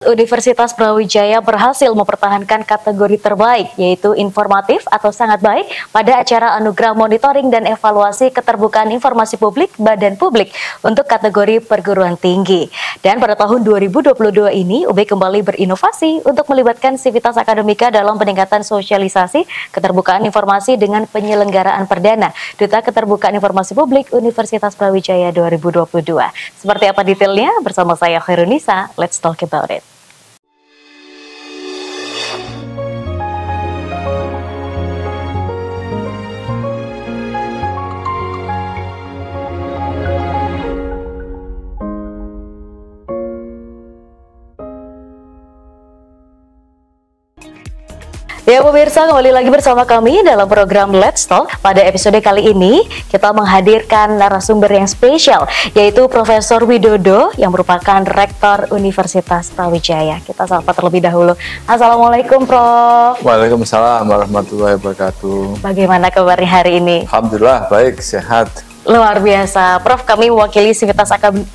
Universitas Brawijaya berhasil mempertahankan kategori terbaik, yaitu informatif atau sangat baik pada acara Anugerah Monitoring dan Evaluasi Keterbukaan Informasi Publik Badan Publik untuk kategori perguruan tinggi. Dan pada tahun 2022 ini, UB kembali berinovasi untuk melibatkan Sivitas Akademika dalam peningkatan sosialisasi keterbukaan informasi dengan penyelenggaraan perdana Duta Keterbukaan Informasi Publik Universitas Brawijaya 2022. Seperti apa detailnya? Bersama saya Khairunisa, let's talk about it. Ya pemirsa, kembali lagi bersama kami dalam program Let's Talk. Pada episode kali ini kita menghadirkan narasumber yang spesial, yaitu Profesor Widodo yang merupakan Rektor Universitas Brawijaya. Kita sapa terlebih dahulu. Assalamualaikum Prof. Waalaikumsalam warahmatullahi wabarakatuh. Bagaimana kabarnya hari ini? Alhamdulillah baik, sehat. Luar biasa, Prof. Kami mewakili Sivitas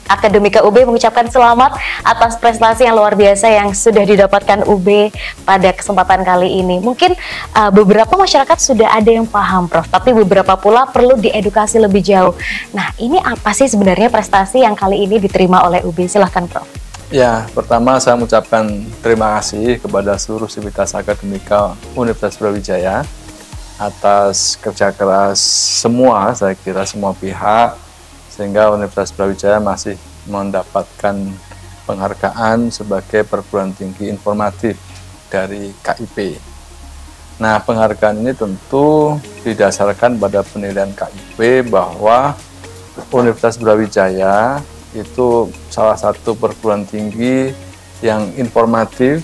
Akademika UB mengucapkan selamat atas prestasi yang luar biasa yang sudah didapatkan UB pada kesempatan kali ini. Mungkin beberapa masyarakat sudah ada yang paham, Prof. Tapi beberapa pula perlu diedukasi lebih jauh. Nah, ini apa sih sebenarnya prestasi yang kali ini diterima oleh UB? Silahkan, Prof. Ya, pertama saya mengucapkan terima kasih kepada seluruh Sivitas Akademika Universitas Brawijaya atas kerja keras semua, saya kira semua pihak, sehingga Universitas Brawijaya masih mendapatkan penghargaan sebagai perguruan tinggi informatif dari KIP. Nah, penghargaan ini tentu didasarkan pada penilaian KIP bahwa Universitas Brawijaya itu salah satu perguruan tinggi yang informatif,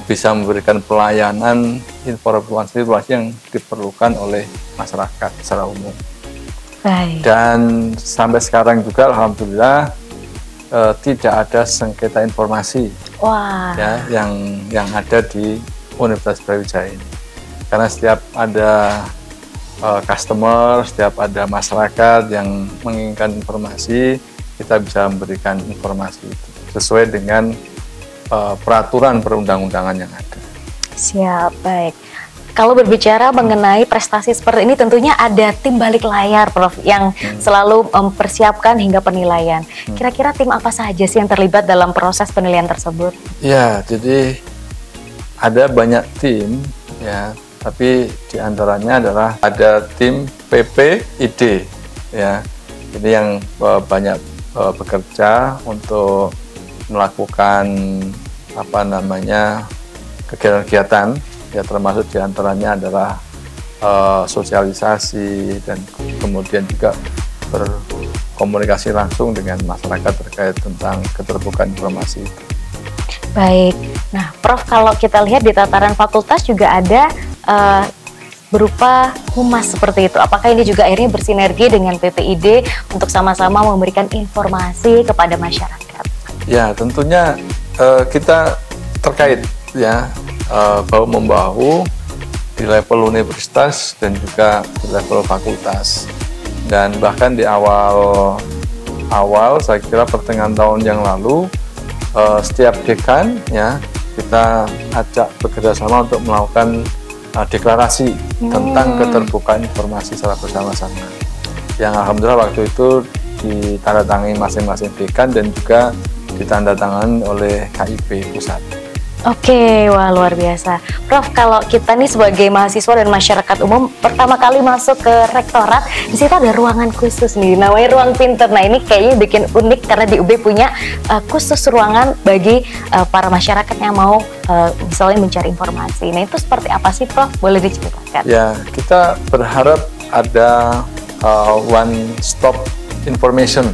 bisa memberikan pelayanan informasi yang diperlukan oleh masyarakat secara umum. Baik. Dan sampai sekarang juga alhamdulillah tidak ada sengketa informasi. Wah. Ya, yang ada di Universitas Brawijaya ini. Karena setiap ada customer, setiap ada masyarakat yang menginginkan informasi, kita bisa memberikan informasi itu sesuai dengan peraturan perundang-undangan yang ada. Siap, baik. Kalau berbicara mengenai prestasi seperti ini, tentunya ada tim balik layar, Prof, yang selalu mempersiapkan hingga penilaian. Kira-kira tim apa saja sih yang terlibat dalam proses penilaian tersebut? Ya, jadi ada banyak tim, ya, tapi diantaranya adalah ada tim PPID, ya. Jadi yang banyak bekerja untuk melakukan kegiatan-kegiatan, ya, termasuk diantaranya adalah sosialisasi dan kemudian juga berkomunikasi langsung dengan masyarakat terkait tentang keterbukaan informasi itu. Baik, nah Prof, kalau kita lihat di tataran fakultas juga ada berupa humas seperti itu. Apakah ini juga akhirnya bersinergi dengan PPID untuk sama-sama memberikan informasi kepada masyarakat? Ya, tentunya kita terkait, ya, bahu-membahu di level universitas dan juga di level fakultas. Dan bahkan di awal saya kira pertengahan tahun yang lalu, setiap dekan, ya, kita ajak bekerjasama untuk melakukan deklarasi tentang keterbukaan informasi secara bersama-sama. Yang alhamdulillah waktu itu ditandatangani masing-masing dekan dan juga ditandatangani oleh KIP pusat. Oke, wah luar biasa. Prof, kalau kita nih sebagai mahasiswa dan masyarakat umum pertama kali masuk ke rektorat, di situ ada ruangan khusus nih, namanya ruang pinter. Nah, ini kayaknya bikin unik karena di UB punya khusus ruangan bagi para masyarakat yang mau misalnya mencari informasi. Nah, itu seperti apa sih, Prof? Boleh diceritakan? Ya, kita berharap ada one stop information.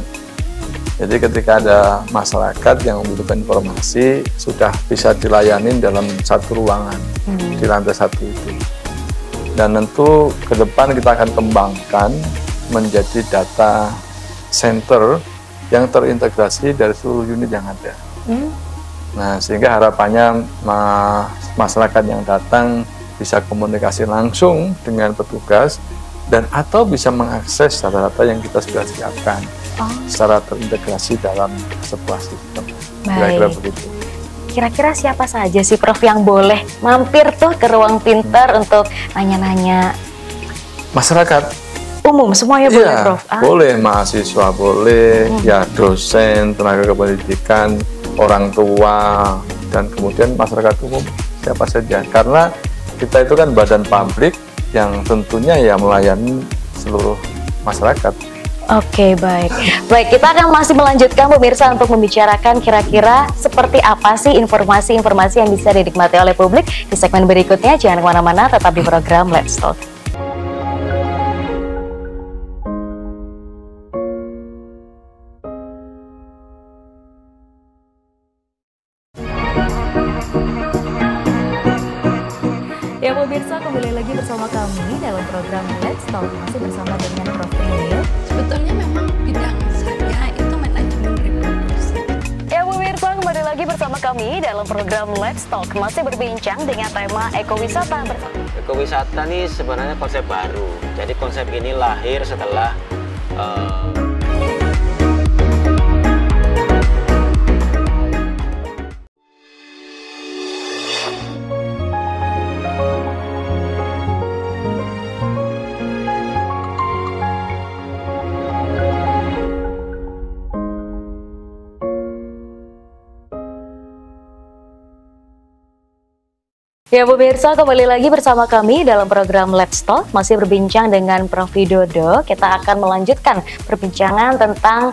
Jadi ketika ada masyarakat yang membutuhkan informasi, sudah bisa dilayani dalam satu ruangan di lantai satu itu. Dan tentu ke depan kita akan kembangkan menjadi data center yang terintegrasi dari seluruh unit yang ada. Nah, sehingga harapannya masyarakat yang datang bisa komunikasi langsung dengan petugas dan atau bisa mengakses data-data yang kita sudah siapkan secara terintegrasi dalam sebuah sistem. Kira-kira begitu. kira-kira siapa saja sih Prof yang boleh mampir tuh ke Ruang Pintar untuk nanya-nanya? Masyarakat Umum, semuanya boleh iya, Prof? boleh, mahasiswa boleh, ya dosen, tenaga kependidikan, orang tua, dan kemudian masyarakat umum siapa saja. Karena kita itu kan badan publik yang tentunya ya melayani seluruh masyarakat. Oke, baik. Baik, kita akan masih melanjutkan pemirsa untuk membicarakan kira-kira seperti apa sih informasi-informasi yang bisa dinikmati oleh publik di segmen berikutnya. Jangan kemana-mana, tetap di program Let's Talk. Ya pemirsa, kembali lagi bersama kami dalam program Let's Talk, masih bersama dengan Prof. Emil. Sebetulnya memang bidang saya itu manajemen reproduksi. Ya pemirsa, kembali lagi bersama kami dalam program Let's Talk, masih berbincang dengan tema ekowisata bersama. Ekowisata ini sebenarnya konsep baru. Jadi konsep ini lahir setelah Ya pemirsa, kembali lagi bersama kami dalam program Let's Talk, masih berbincang dengan Prof. Widodo. Kita akan melanjutkan perbincangan tentang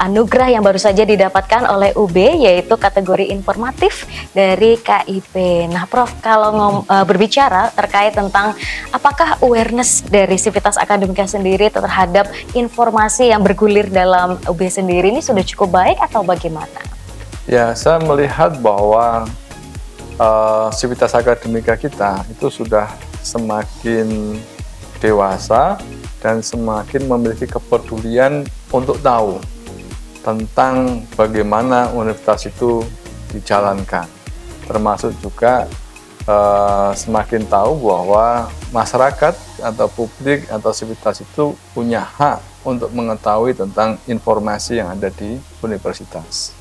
anugerah yang baru saja didapatkan oleh UB, yaitu kategori informatif dari KIP. Nah Prof, kalau berbicara terkait tentang apakah awareness dari Sivitas Akademika sendiri terhadap informasi yang bergulir dalam UB sendiri ini sudah cukup baik atau bagaimana? Ya, saya melihat bahwa Sivitas Akademika kita itu sudah semakin dewasa dan semakin memiliki kepedulian untuk tahu tentang bagaimana universitas itu dijalankan, termasuk juga semakin tahu bahwa masyarakat atau publik atau Sivitas itu punya hak untuk mengetahui tentang informasi yang ada di universitas.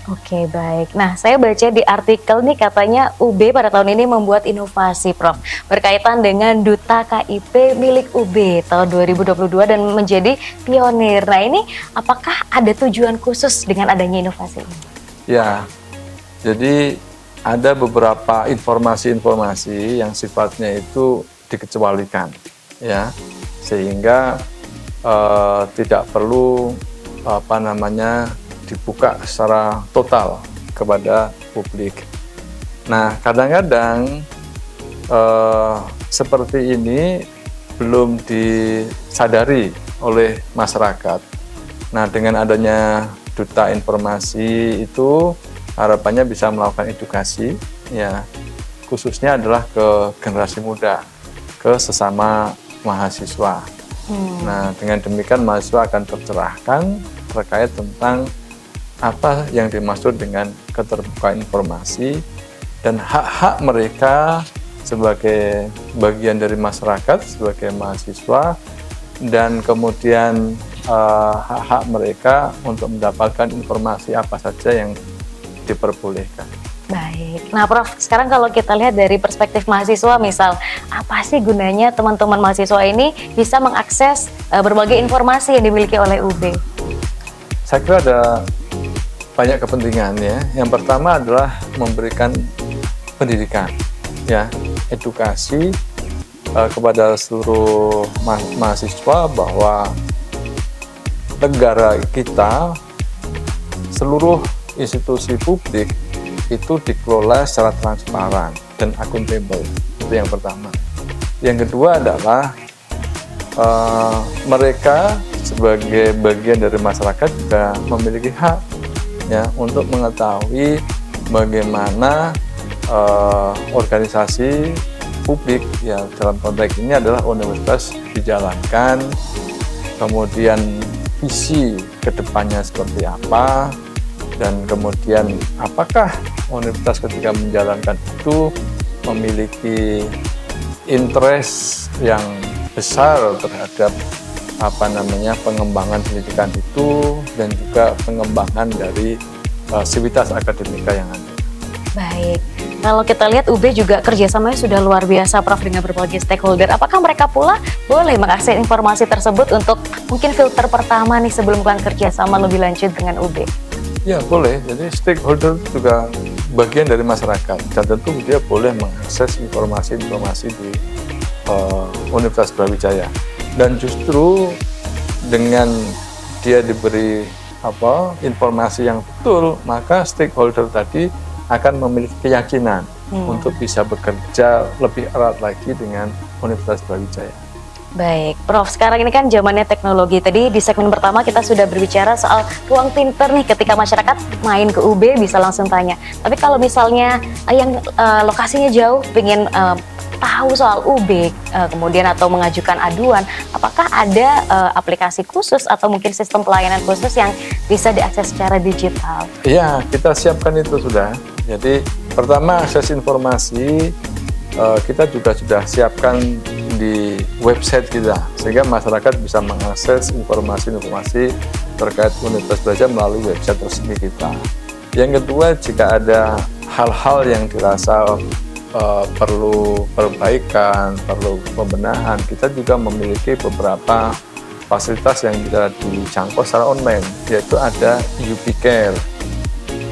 Oke, baik. Nah, saya baca di artikel nih katanya UB pada tahun ini membuat inovasi, Prof, berkaitan dengan Duta KIP milik UB tahun 2022 dan menjadi pionir. Nah, ini apakah ada tujuan khusus dengan adanya inovasi ini? Ya, jadi ada beberapa informasi-informasi yang sifatnya itu dikecualikan, ya, sehingga tidak perlu dibuka secara total kepada publik. Nah, kadang-kadang seperti ini belum disadari oleh masyarakat. Nah, dengan adanya Duta Informasi itu harapannya bisa melakukan edukasi, ya, khususnya adalah ke generasi muda, ke sesama mahasiswa. Nah, dengan demikian mahasiswa akan tercerahkan terkait tentang apa yang dimaksud dengan keterbukaan informasi dan hak-hak mereka sebagai bagian dari masyarakat, sebagai mahasiswa, dan kemudian hak-hak mereka untuk mendapatkan informasi apa saja yang diperbolehkan. Baik. Nah, Prof, sekarang kalau kita lihat dari perspektif mahasiswa, misal apa sih gunanya teman-teman mahasiswa ini bisa mengakses berbagai informasi yang dimiliki oleh UB? Saya kira ada banyak kepentingan, ya. Yang pertama adalah memberikan pendidikan, ya, edukasi kepada seluruh mahasiswa bahwa negara kita, seluruh institusi publik itu dikelola secara transparan dan akuntabel. Itu yang pertama. Yang kedua adalah mereka sebagai bagian dari masyarakat juga memiliki hak, ya, untuk mengetahui bagaimana organisasi publik, ya, dalam konteks ini adalah universitas dijalankan, kemudian visi kedepannya seperti apa, dan kemudian apakah universitas ketika menjalankan itu memiliki interest yang besar terhadap pengembangan pendidikan itu dan juga pengembangan dari Sivitas Akademika yang ada. Baik, kalau kita lihat UB juga kerjasamanya sudah luar biasa Prof dengan berbagai stakeholder. Apakah mereka pula boleh mengakses informasi tersebut untuk mungkin filter pertama nih sebelum melakukan kerjasama lebih lanjut dengan UB? Ya boleh, jadi stakeholder juga bagian dari masyarakat dan tentu dia boleh mengakses informasi-informasi di Universitas Brawijaya. Dan justru dengan dia diberi informasi yang betul, maka stakeholder tadi akan memiliki keyakinan untuk bisa bekerja lebih erat lagi dengan Universitas Brawijaya. Baik, Prof, sekarang ini kan zamannya teknologi. Tadi di segmen pertama kita sudah berbicara soal ruang pinter nih, ketika masyarakat main ke UB bisa langsung tanya. Tapi kalau misalnya yang lokasinya jauh, pengen tahu soal UB, kemudian atau mengajukan aduan, apakah ada aplikasi khusus atau mungkin sistem pelayanan khusus yang bisa diakses secara digital? Iya, kita siapkan itu sudah. Jadi pertama akses informasi kita juga sudah siapkan di website kita, sehingga masyarakat bisa mengakses informasi-informasi terkait Universitas Brawijaya melalui website resmi kita. Yang kedua, jika ada hal-hal yang dirasa perlu perbaikan, perlu pembenahan, kita juga memiliki beberapa fasilitas yang bisa dijangkau secara online, yaitu ada UB-Care,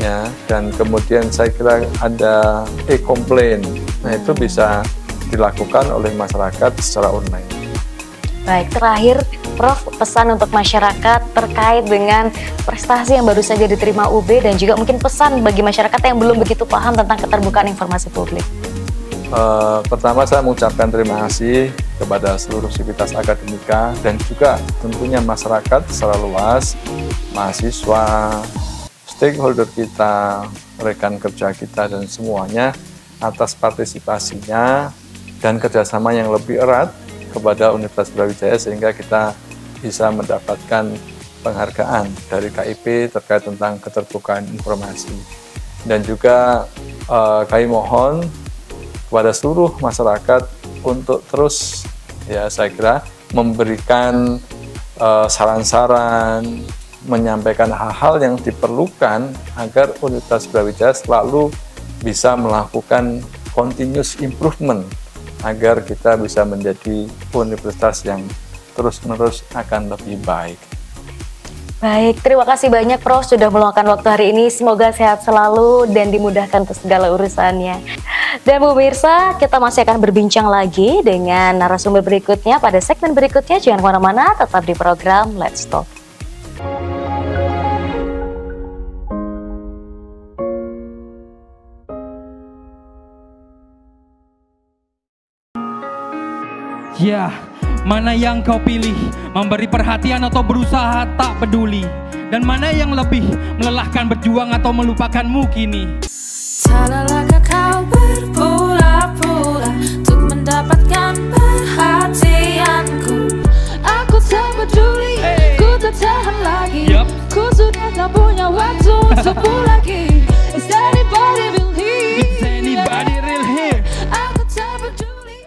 ya, dan kemudian saya kira ada e-complaint. Nah, itu bisa dilakukan oleh masyarakat secara online. Baik, terakhir Prof, pesan untuk masyarakat terkait dengan prestasi yang baru saja diterima UB dan juga mungkin pesan bagi masyarakat yang belum begitu paham tentang keterbukaan informasi publik. Pertama, saya mengucapkan terima kasih kepada seluruh sivitas akademika dan juga tentunya masyarakat secara luas, mahasiswa, stakeholder kita, rekan kerja kita, dan semuanya atas partisipasinya dan kerjasama yang lebih erat kepada Universitas Brawijaya, sehingga kita bisa mendapatkan penghargaan dari KIP terkait tentang keterbukaan informasi. Dan juga kami mohon kepada seluruh masyarakat untuk terus, ya saya kira, memberikan saran-saran, menyampaikan hal-hal yang diperlukan agar Universitas Brawijaya selalu bisa melakukan continuous improvement, agar kita bisa menjadi universitas yang terus-menerus akan lebih baik. Baik, terima kasih banyak Prof sudah meluangkan waktu hari ini. Semoga sehat selalu dan dimudahkan untuk segala urusannya. Dan pemirsa, kita masih akan berbincang lagi dengan narasumber berikutnya pada segmen berikutnya. Jangan kemana-mana, tetap di program Let's Talk. Ya, mana yang kau pilih? Memberi perhatian atau berusaha tak peduli? Dan mana yang lebih melelahkan, berjuang atau melupakanmu kini? Tak lelahkah kau berpura-pura untuk mendapatkan perhatianku? Aku tak peduli, ku tak tahan lagi. Ku sudah tak punya waktu untukmu lagi. Is anybody real here? Is anybody real here? Aku tak peduli.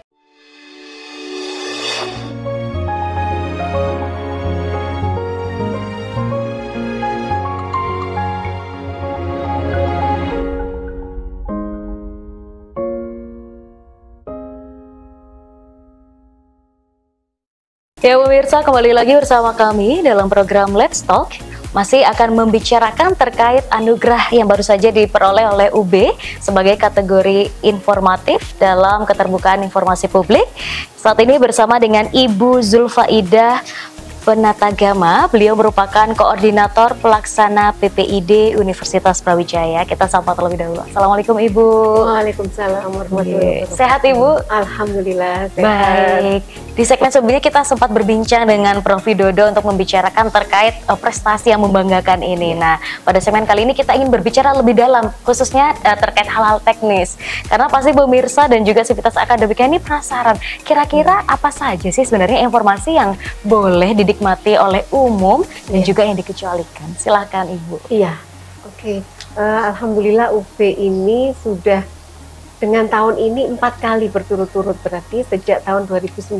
Ya pemirsa, kembali lagi bersama kami dalam program Let's Talk. Masih akan membicarakan terkait anugerah yang baru saja diperoleh oleh UB sebagai kategori informatif dalam keterbukaan informasi publik. Saat ini bersama dengan Ibu Zulfaidah Penatagama. Beliau merupakan koordinator pelaksana PPID Universitas Brawijaya. Kita sapa terlebih dahulu. Assalamualaikum Ibu. Waalaikumsalam warahmatullahi wabarakatuh. Sehat Ibu? Alhamdulillah sehat. Baik. Di segmen sebelumnya kita sempat berbincang dengan Prof Widodo untuk membicarakan terkait prestasi yang membanggakan ini. Nah, pada segmen kali ini kita ingin berbicara lebih dalam, khususnya terkait hal-hal teknis. Karena pasti pemirsa dan juga sivitas akademika ini penasaran, kira-kira apa saja sih sebenarnya informasi yang boleh dinikmati oleh umum dan juga yang dikecualikan. Silahkan Ibu. Iya, oke. Alhamdulillah UB ini sudah dengan tahun ini 4 kali berturut-turut, berarti sejak tahun 2019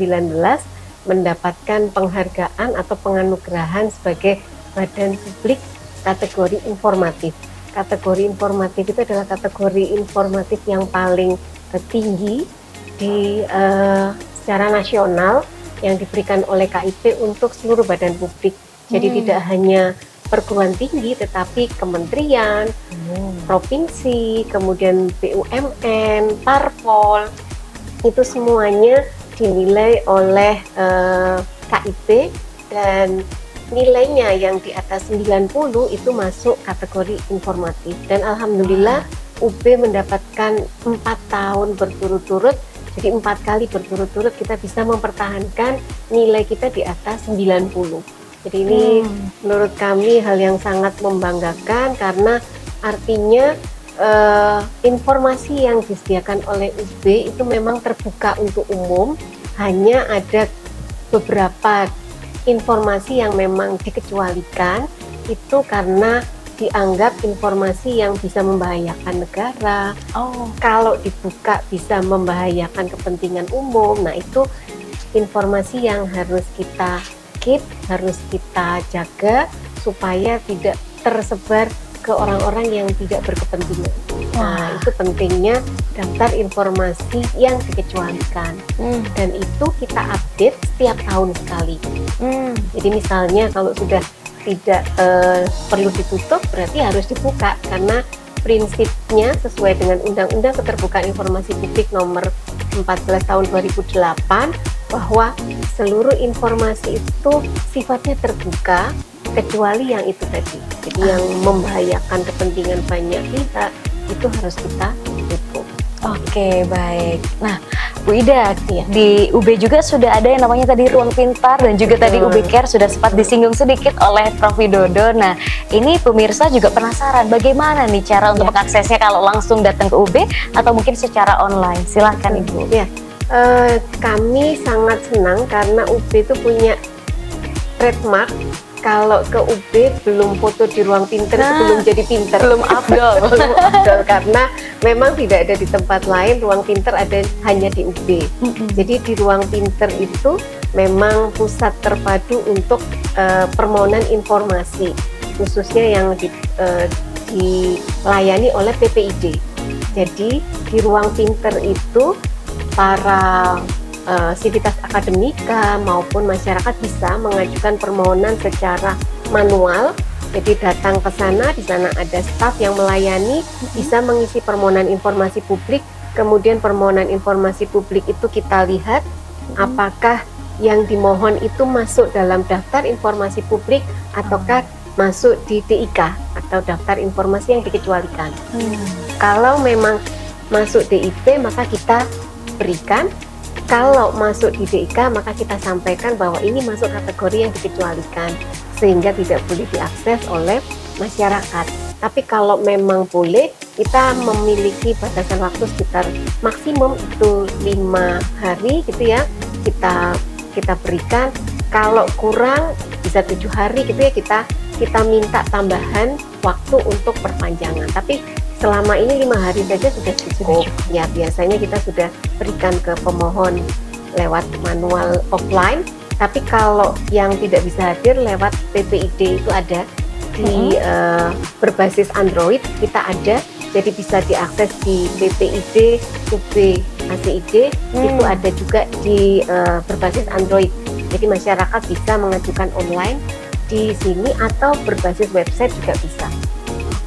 mendapatkan penghargaan atau penganugerahan sebagai badan publik kategori informatif. kategori informatif itu adalah kategori informatif yang paling tinggi di secara nasional yang diberikan oleh KIP untuk seluruh badan publik. Jadi tidak hanya perguruan tinggi, tetapi kementerian, provinsi, kemudian BUMN, parpol, itu semuanya dinilai oleh KIP, dan nilainya yang di atas 90 itu masuk kategori informatif. Dan alhamdulillah UB mendapatkan 4 tahun berturut-turut, jadi 4 kali berturut-turut kita bisa mempertahankan nilai kita di atas 90. Jadi ini menurut kami hal yang sangat membanggakan, karena artinya informasi yang disediakan oleh UB itu memang terbuka untuk umum. Hanya ada beberapa informasi yang memang dikecualikan, itu karena dianggap informasi yang bisa membahayakan negara. Kalau dibuka bisa membahayakan kepentingan umum. Nah, itu informasi yang harus kita keep, harus kita jaga supaya tidak tersebar ke orang-orang yang tidak berkepentingan. Nah, itu pentingnya daftar informasi yang dikecualikan. Dan itu kita update setiap tahun sekali. Jadi misalnya kalau sudah tidak perlu ditutup, berarti harus dibuka, karena prinsipnya sesuai dengan Undang-Undang Keterbukaan Informasi Publik nomor 14 tahun 2008, bahwa seluruh informasi itu sifatnya terbuka, kecuali yang itu tadi. Jadi yang membahayakan kepentingan banyak pihak itu harus kita tutup. Oke, baik. Nah, Bu Ida, di UB juga sudah ada yang namanya tadi Ruang Pintar, dan juga tadi UB Care sudah sempat disinggung sedikit oleh Prof. Widodo. Nah, ini pemirsa juga penasaran bagaimana nih cara untuk mengaksesnya, kalau langsung datang ke UB atau mungkin secara online. Silahkan Ibu. Kami sangat senang karena UB itu punya trademark. Kalau ke UB belum foto di Ruang Pintar itu belum jadi pinter, belum afdol, belum afdol, karena memang tidak ada di tempat lain. Ruang Pintar ada hanya di UB. Jadi di Ruang Pintar itu memang pusat terpadu untuk permohonan informasi, khususnya yang dilayani oleh PPID. Jadi di Ruang Pintar itu para sivitas akademika maupun masyarakat bisa mengajukan permohonan secara manual. Jadi datang ke sana, di sana ada staf yang melayani, bisa mengisi permohonan informasi publik. Kemudian permohonan informasi publik itu kita lihat apakah yang dimohon itu masuk dalam daftar informasi publik ataukah masuk di DIK atau daftar informasi yang dikecualikan. Kalau memang masuk DIP maka kita berikan. Kalau masuk di DIK maka kita sampaikan bahwa ini masuk kategori yang dikecualikan, sehingga tidak boleh diakses oleh masyarakat. Tapi kalau memang boleh, kita memiliki batasan waktu sekitar maksimum itu 5 hari gitu ya, kita berikan. Kalau kurang bisa 7 hari gitu ya, kita minta tambahan waktu untuk perpanjangan. Tapi selama ini 5 hari saja sudah cukup. Ya, biasanya kita sudah berikan ke pemohon lewat manual offline. Tapi kalau yang tidak bisa hadir lewat PPID itu ada di berbasis Android, kita ada. Jadi bisa diakses di PPID, UB ACID, itu ada juga di berbasis Android. Jadi masyarakat bisa mengajukan online di sini atau berbasis website juga bisa.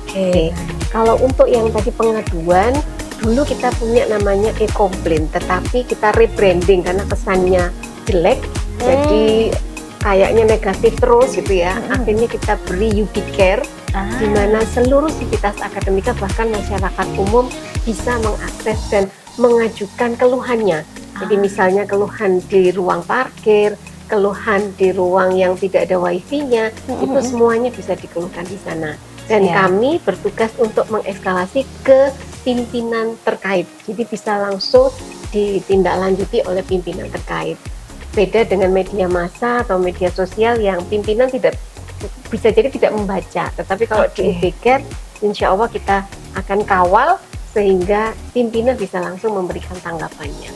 Oke. Kalau untuk yang tadi pengaduan, dulu kita punya namanya e-complaint, tetapi kita rebranding karena kesannya jelek, jadi kayaknya negatif terus gitu ya. Akhirnya kita beri UB Care, di mana seluruh sivitas akademika bahkan masyarakat umum bisa mengakses dan mengajukan keluhannya. Jadi misalnya keluhan di ruang parkir, keluhan di ruang yang tidak ada wifi-nya, itu semuanya bisa dikeluhkan di sana. Dan kami bertugas untuk mengeskalasi ke pimpinan terkait. Jadi bisa langsung ditindaklanjuti oleh pimpinan terkait. Beda dengan media massa atau media sosial yang pimpinan tidak bisa jadi tidak membaca. Tetapi kalau di UB Care, insya Allah kita akan kawal sehingga pimpinan bisa langsung memberikan tanggapannya.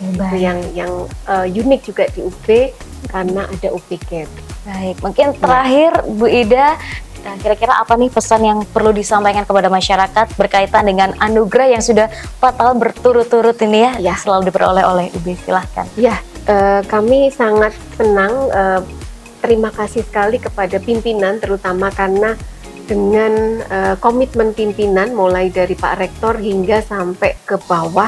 Itu yang unik juga di UB karena ada UB Care. Baik, mungkin terakhir Bu Ida, Nah, kira-kira apa nih pesan yang perlu disampaikan kepada masyarakat berkaitan dengan anugerah yang sudah 4 tahun berturut-turut ini ya, selalu diperoleh oleh UB? Silahkan. Ya, kami sangat senang, terima kasih sekali kepada pimpinan, terutama karena dengan komitmen pimpinan mulai dari Pak Rektor hingga sampai ke bawah,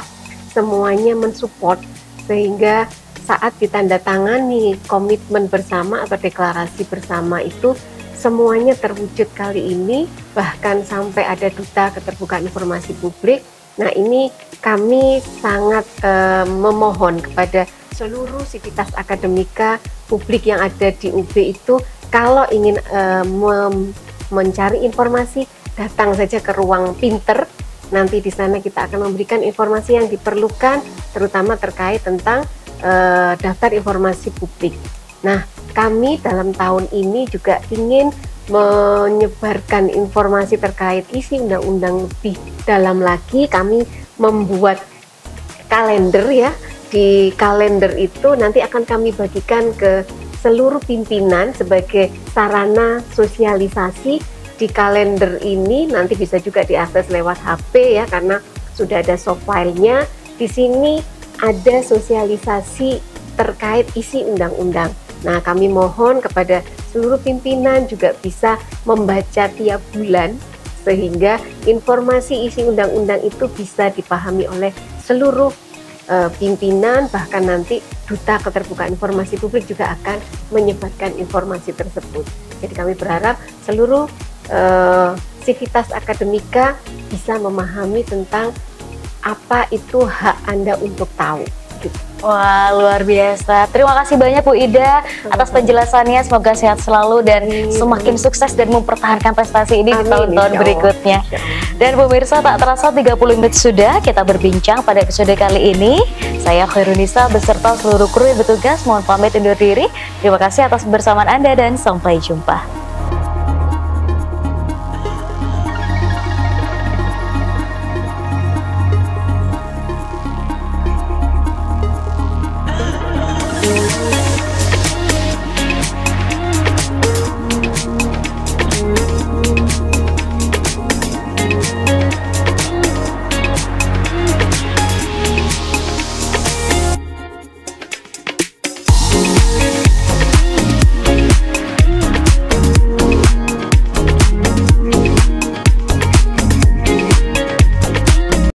semuanya mensupport, sehingga saat ditandatangani komitmen bersama atau deklarasi bersama itu semuanya terwujud kali ini, bahkan sampai ada duta keterbukaan informasi publik. Nah, ini kami sangat memohon kepada seluruh sivitas akademika publik yang ada di UB itu, kalau ingin mencari informasi, datang saja ke ruang pinter. Nanti di sana kita akan memberikan informasi yang diperlukan, terutama terkait tentang daftar informasi publik. Nah, kami dalam tahun ini juga ingin menyebarkan informasi terkait isi undang-undang lebih dalam lagi. Kami membuat kalender ya. Di kalender itu nanti akan kami bagikan ke seluruh pimpinan sebagai sarana sosialisasi. Di kalender ini nanti bisa juga diakses lewat HP ya, karena sudah ada soft file-nya. Di sini ada sosialisasi terkait isi undang-undang. Nah, kami mohon kepada seluruh pimpinan juga bisa membaca tiap bulan, sehingga informasi isi undang-undang itu bisa dipahami oleh seluruh pimpinan, bahkan nanti Duta Keterbukaan Informasi Publik juga akan menyebarkan informasi tersebut. Jadi kami berharap seluruh sivitas akademika bisa memahami tentang apa itu hak Anda untuk tahu. Wah, luar biasa. Terima kasih banyak Bu Ida atas penjelasannya. Semoga sehat selalu dan semakin sukses dan mempertahankan prestasi ini di tahun-tahun berikutnya. Dan pemirsa, tak terasa 30 menit sudah kita berbincang pada episode kali ini. Saya Khairunisa beserta seluruh kru yang bertugas mohon pamit undur diri. Terima kasih atas kebersamaan Anda dan sampai jumpa.